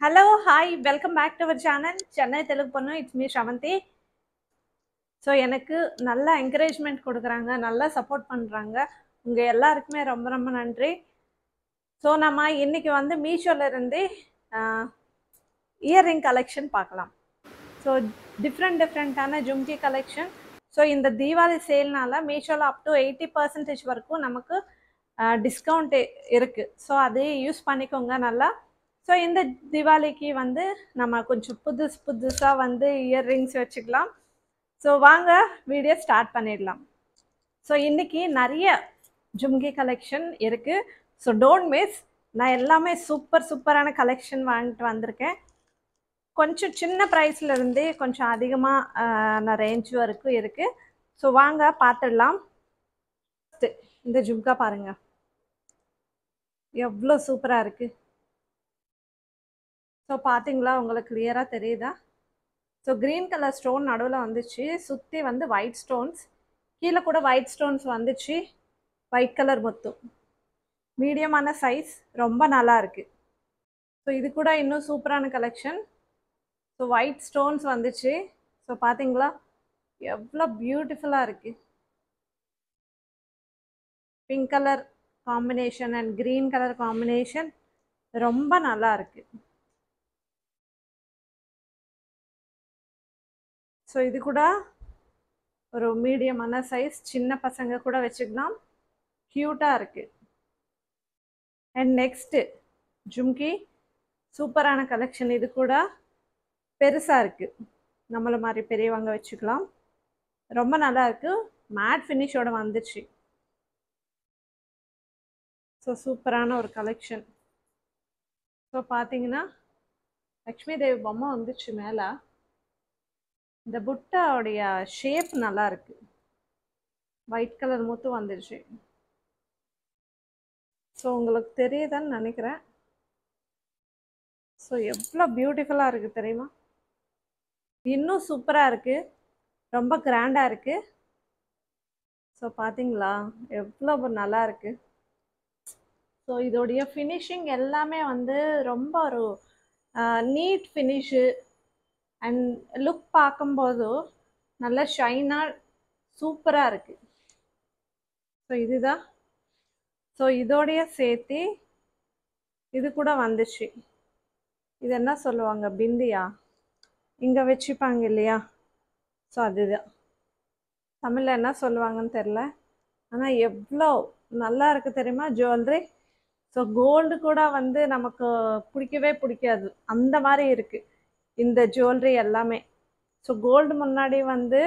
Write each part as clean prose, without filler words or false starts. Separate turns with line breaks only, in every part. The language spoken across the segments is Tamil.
Hello, hi, welcome back to our channel. Chennai Telugu Ponnu, it's me Shravanti. So எனக்கு நல்ல என்கரேஜ்மெண்ட் கொடுக்குறாங்க, நல்லா சப்போர்ட் பண்ணுறாங்க. உங்கள் எல்லாருக்குமே ரொம்ப ரொம்ப நன்றி. ஸோ நம்ம இன்னைக்கு வந்து மீஷோலேருந்து இயர்ரிங் கலெக்ஷன் பார்க்கலாம். ஸோ டிஃப்ரெண்ட்டான ஜும்கி கலெக்ஷன். ஸோ இந்த தீபாவளி சேல்னால மீஷோவில் அப் டு 80% வரைக்கும் நமக்கு டிஸ்கவுண்ட் இருக்குது. ஸோ அது யூஸ் பண்ணிக்கோங்க நல்லா. ஸோ இந்த தீபாவளிக்கு வந்து நம்ம கொஞ்சம் புதுசாக வந்து இயர்ரிங்ஸ் வச்சுக்கலாம். ஸோ வாங்க வீடியோ ஸ்டார்ட் பண்ணிடலாம். ஸோ இன்றைக்கி நிறைய ஜும்கி கலெக்ஷன் இருக்குது. So don't miss. நான் எல்லாமே சூப்பரான கலெக்ஷன் வாங்கிட்டு வந்திருக்கேன். கொஞ்சம் சின்ன ப்ரைஸ்லேருந்து கொஞ்சம் அதிகமாக ரேஞ்ச் வரைக்கும் இருக்குது. ஸோ வாங்க பார்த்துடலாம். இந்த ஜும்கா பாருங்கள், எவ்வளோ சூப்பராக இருக்குது. ஸோ பார்த்தீங்களா, உங்களுக்கு கிளியராக தெரியுதா? ஸோ க்ரீன் கலர் ஸ்டோன் நடுவில் வந்துச்சு, சுற்றி வந்து ஒயிட் ஸ்டோன்ஸ், கீழே கூட ஒயிட் ஸ்டோன்ஸ் வந்துச்சு, ஒயிட் கலர் முத்தும். மீடியமான சைஸ், ரொம்ப நல்லா இருக்குது. ஸோ இது கூட இன்னும் சூப்பரான கலெக்ஷன். ஸோ ஒயிட் ஸ்டோன்ஸ் வந்துச்சு. ஸோ பார்த்தீங்களா, எவ்வளோ பியூட்டிஃபுல்லாக இருக்குது. Pink colour combination and green colour combination ரொம்ப நல்லா இருக்குது. ஸோ இது கூட ஒரு மீடியமான சைஸ், சின்ன பசங்க கூட வச்சுக்கலாம், க்யூட்டாக இருக்குது. அண்ட் நெக்ஸ்ட்டு ஜும்கி சூப்பரான கலெக்ஷன். இது கூட பெருசாக இருக்குது, நம்மளை மாதிரி பெரியவங்க வச்சுக்கலாம், ரொம்ப நல்லா இருக்குது. மேட் ஃபினிஷோட வந்துச்சு. ஸோ சூப்பரான ஒரு கலெக்ஷன். ஸோ பார்த்தீங்கன்னா லக்ஷ்மி தேவி பொம்மை வந்துச்சு மேலே. இந்த புட்டாவுடைய ஷேப் நல்லா இருக்கு, ஒயிட் கலர் முத்து வந்துடுச்சு. ஸோ உங்களுக்கு தெரியுதான்னு நினைக்கிறேன். ஸோ எவ்வளோ பியூட்டிஃபுல்லாக இருக்குது தெரியுமா? இன்னும் சூப்பராக இருக்குது, ரொம்ப கிராண்டாக இருக்குது. ஸோ பார்த்தீங்களா எவ்வளோ நல்லா இருக்குது. ஸோ இதோடைய ஃபினிஷிங் எல்லாமே வந்து ரொம்ப ஒரு நீட் ஃபினிஷு அண்ட் லுக் பார்க்கும்போது நல்ல ஷைனாக சூப்பராக இருக்குது. ஸோ இதுதான். ஸோ இதோடைய சேர்த்து இது கூட வந்துச்சு. இது என்ன சொல்லுவாங்க, பிந்தியா, இங்கே வச்சுப்பாங்க இல்லையா? ஸோ அதுதான் தமிழில் என்ன சொல்லுவாங்கன்னு தெரில. ஆனால் எவ்வளோ நல்லா இருக்குது தெரியுமா ஜுவல்லரி. ஸோ கோல்டு கூட வந்து நமக்கு பிடிக்கவே பிடிக்காது, அந்த மாதிரி இருக்குது இந்த ஜுவல்லரி எல்லாமே. ஸோ கோல்டு முன்னாடி வந்து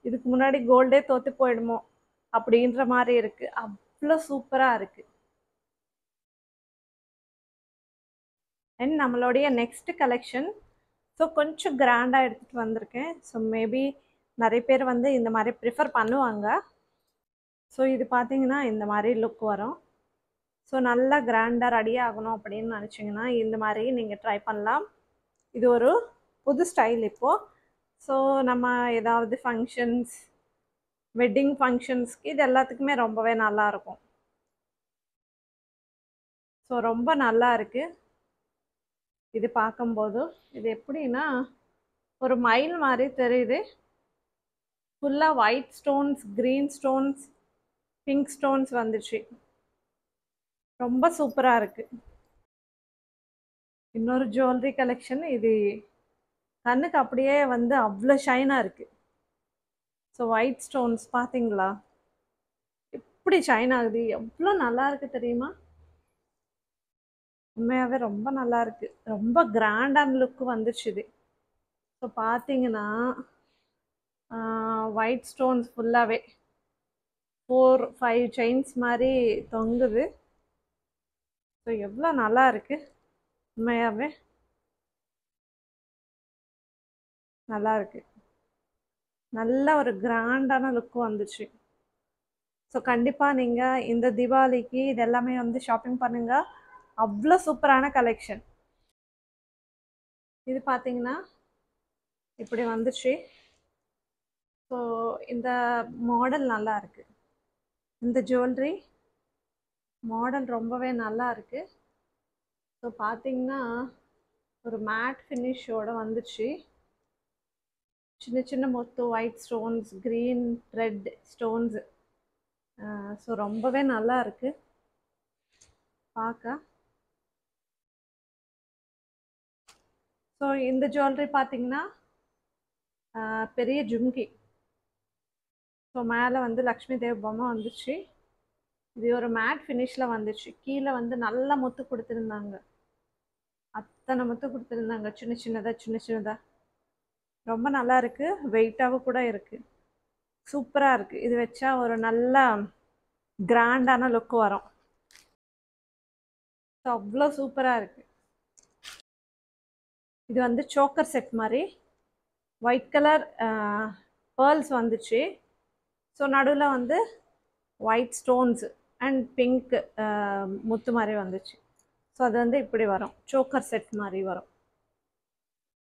இதுக்கு முன்னாடி கோல்டே தோற்று போயிடுமோ அப்படின்ற மாதிரி இருக்குது, அவ்வளோ சூப்பராக இருக்குது. அண்ட் நம்மளுடைய நெக்ஸ்ட் கலெக்ஷன். ஸோ கொஞ்சம் கிராண்டாக எடுத்துகிட்டு வந்திருக்கேன். ஸோ மேபி நிறைய பேர் வந்து இந்த மாதிரி ப்ரிஃபர் பண்ணுவாங்க. ஸோ இது பார்த்தீங்கன்னா இந்த மாதிரி லுக் வரும். ஸோ நல்லா கிராண்டாக ரெடி ஆகணும் அப்படின்னு நினச்சிங்கன்னா இந்த மாதிரி நீங்கள் ட்ரை பண்ணலாம். இது ஒரு புது ஸ்டைல் இப்போது. ஸோ நம்ம ஏதாவது ஃபங்க்ஷன்ஸ், வெட்டிங் ஃபங்க்ஷன்ஸ்க்கு இது எல்லாத்துக்குமே ரொம்பவே நல்லாயிருக்கும். ஸோ ரொம்ப நல்லா இருக்குது இது பார்க்கும்போது. இது எப்படின்னா ஒரு மயில் மாதிரி தெரியுது. ஃபுல்லாக white stones, green stones, pink stones வந்துச்சு, ரொம்ப சூப்பராக இருக்குது. இன்னொரு ஜுவல்லரி கலெக்ஷன். இது கண்ணுக்கு அப்படியே வந்து அவ்வளோ ஷைனாக இருக்குது. ஸோ ஒயிட் ஸ்டோன்ஸ் பார்த்தீங்களா எப்படி ஷைன் ஆகுது, எவ்வளோ நல்லா இருக்குது தெரியுமா? உண்மையாகவே ரொம்ப நல்லா இருக்குது, ரொம்ப கிராண்டான லுக்கு வந்துச்சு இது. ஸோ பார்த்தீங்கன்னா ஒயிட் ஸ்டோன்ஸ் ஃபுல்லாகவே 4-5 செயின்ஸ் மாதிரி தொங்குது. ஸோ எவ்வளோ நல்லா இருக்குது, உண்மையாகவே நல்லா இருக்குது. நல்ல ஒரு கிராண்டான லுக்கு வந்துச்சு. ஸோ கண்டிப்பாக நீங்கள் இந்த தீபாவளிக்கு இதெல்லாமே வந்து ஷாப்பிங் பண்ணுங்கள், அவ்வளோ சூப்பரான கலெக்ஷன். இது பார்த்தீங்கன்னா இப்படி வந்துச்சு. ஸோ இந்த மாடல் நல்லா இருக்குது, இந்த ஜுவல்லரி மாடல் ரொம்பவே நல்லா இருக்குது. ஸோ பார்த்தீங்கன்னா ஒரு மேட் ஃபினிஷோட வந்துச்சு. சின்ன சின்ன மொத்தம் white stones, green red stones. So ரொம்பவே நல்லா இருக்கு பார்க்க. ஸோ இந்த ஜுவல்லரி பார்த்தீங்கன்னா பெரிய ஜும்கி. ஸோ மேலே வந்து லக்ஷ்மி தேவ் பொம்மை வந்துச்சு. இது ஒரு மேட் ஃபினிஷில் வந்துச்சு. கீழே வந்து நல்ல முத்து கொடுத்துருந்தாங்க. அத்தனை முத்து கொடுத்துருந்தாங்க, சின்ன சின்னதாக. ரொம்ப நல்லா இருக்கு. வெயிட்டாகவும் கூட இருக்கு. சூப்பராக இருக்கு. இது வச்சா ஒரு நல்ல கிராண்டான லுக் வரும். ஸோ அவ்வளோ சூப்பராக இருக்கு. இது வந்து சோக்கர் செட் மாதிரி ஒயிட் கலர் பேர்ல்ஸ் வந்துச்சு. ஸோ நடுவில் வந்து ஒயிட் ஸ்டோன்ஸ் அண்ட் பிங்க் முத்து மாதிரி வந்துச்சு. ஸோ அது வந்து இப்படி வரும், சோக்கர் செட் மாதிரி வரும்,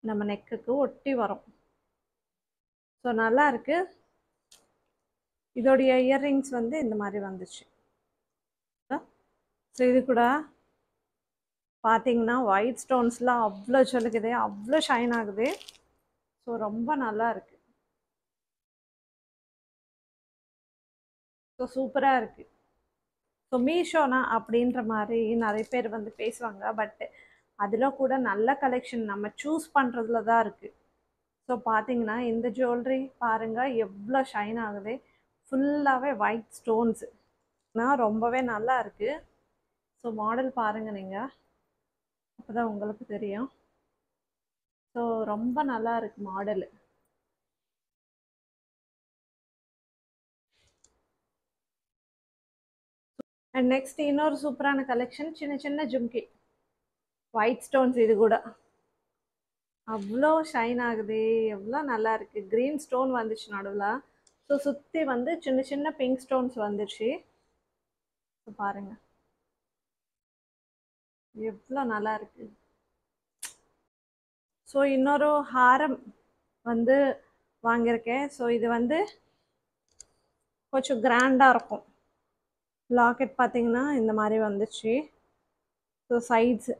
நம்ம நெக்குக்கு ஒட்டி வரும். ஸோ நல்லா இருக்கு. இதோடைய இயர்ரிங்ஸ் வந்து இந்த மாதிரி வந்துச்சு. ஸோ இது கூட பார்த்தீங்கன்னா ஒயிட் ஸ்டோன்ஸ்லாம் அவ்வளோ சொல்லுக்குது, அவ்வளோ ஷைன் ஆகுது. ஸோ ரொம்ப நல்லா இருக்கு. ஸோ சூப்பராக இருக்கு. ஸோ மீஷோனா அப்படின்ற மாதிரி நிறைய பேர் வந்து பேசுவாங்க. பட் அதில் கூட நல்ல கலெக்ஷன் நம்ம சூஸ் பண்ணுறதுல தான் இருக்குது. ஸோ பார்த்தீங்கன்னா இந்த ஜுவல்லரி பாருங்கள் எவ்வளோ ஷைன் ஆகுது. ஃபுல்லாகவே ஒயிட் ஸ்டோன்ஸு. ரொம்பவே நல்லா இருக்குது. ஸோ மாடல் பாருங்கள் நீங்கள், அப்போ தான் உங்களுக்கு தெரியும். ஸோ ரொம்ப நல்லா இருக்குது மாடலு. அண்ட் நெக்ஸ்ட் இன்னொரு சூப்பரான கலெக்ஷன், சின்ன சின்ன ஜும்கி ஒயிட் ஸ்டோன்ஸ். இது கூட அவ்வளோ ஷைன் ஆகுது, எவ்வளோ நல்லா இருக்குது. க்ரீன் ஸ்டோன் வந்துச்சு நடுவில். ஸோ சுற்றி வந்து சின்ன சின்ன பிங்க் ஸ்டோன்ஸ் வந்துச்சு. ஸோ பாருங்கள் எவ்வளோ நல்லா இருக்குது. ஸோ இன்னொரு ஹாரம் வந்து வாங்கியிருக்கேன். ஸோ இது வந்து கொஞ்சம் கிராண்டாக இருக்கும். லாக்கெட் பார்த்தீங்கன்னா இந்த மாதிரி வந்துச்சு. ஸோ சைட்ஸ்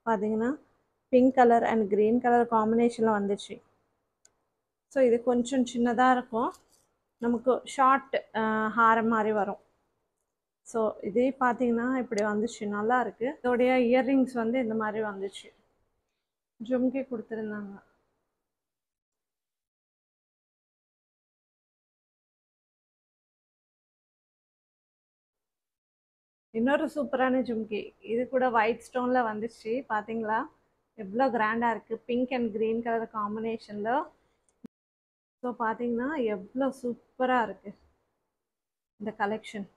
பார்த்தீங்கன்னா pink colour and green colour காம்பினேஷனில் வந்துச்சு. ஸோ இது கொஞ்சம் சின்னதாக இருக்கும், நமக்கு ஷார்ட் ஹாரம் மாதிரி வரும். ஸோ இதே பார்த்தீங்கன்னா இப்படி வந்துச்சு, நல்லா இருக்குது. இதோடைய இயர்ரிங்ஸ் வந்து இந்த மாதிரி வந்துச்சு, ஜும்கி கொடுத்துருந்தாங்க. இன்னொரு சூப்பரான ஜும்கி, இது கூட ஒயிட் ஸ்டோனில் வந்துச்சு. பார்த்தீங்களா எவ்வளோ கிராண்டாக இருக்குது, பிங்க் அண்ட் க்ரீன் கலர் காம்பினேஷனில். ஸோ பார்த்தீங்கன்னா எவ்வளோ சூப்பராக இருக்குது இந்த கலெக்ஷன்.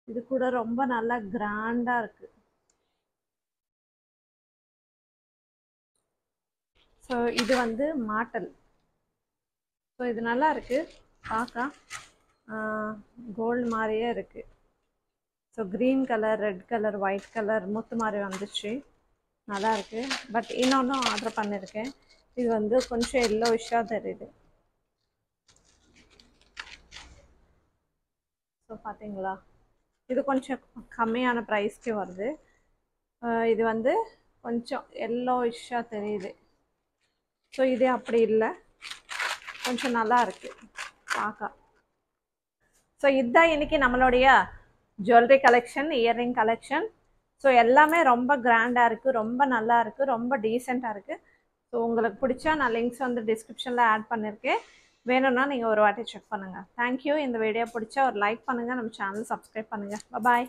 இது கூட ரொம்ப நல்லா கிராண்டாக இருக்குது. ஸோ இது வந்து மாட்டல். ஸோ இது நல்லா இருக்குது பார்க்க, கோல்டு மாதிரியே இருக்குது. So green colour, red colour, white colour முத்து மாதிரி வந்துச்சு, நல்லா இருக்குது. பட் இன்னொன்றும் ஆர்டர் பண்ணியிருக்கேன். இது வந்து கொஞ்சம் எல்லோவிஷாக தெரியுது. ஸோ பார்த்தீங்களா இது கொஞ்சம் கம்மியான ப்ரைஸ்க்கு வருது. இது வந்து கொஞ்சம் எல்லோவிஷாக தெரியுது. ஸோ இது அப்படி இல்லை, கொஞ்சம் நல்லா இருக்குது பார்க்க. ஸோ இதுதான் இன்றைக்கி நம்மளுடைய jewellery collection, earring collection. So எல்லாமே ரொம்ப கிராண்டாக இருக்குது, ரொம்ப நல்லா இருக்குது, ரொம்ப டீசெண்டாக இருக்குது. ஸோ உங்களுக்கு பிடிச்சா நான் லிங்க்ஸ் வந்து டிஸ்கிரிப்ஷனில் ஆட் பண்ணியிருக்கேன், வேணும்னா நீங்கள் ஒரு வாட்டி செக் பண்ணுங்கள். தேங்க்யூ. இந்த வீடியோ பிடிச்சா ஒரு லைக் பண்ணுங்கள், நம்ம சேனல் சப்ஸ்கிரைப் பண்ணுங்கள். பாய்.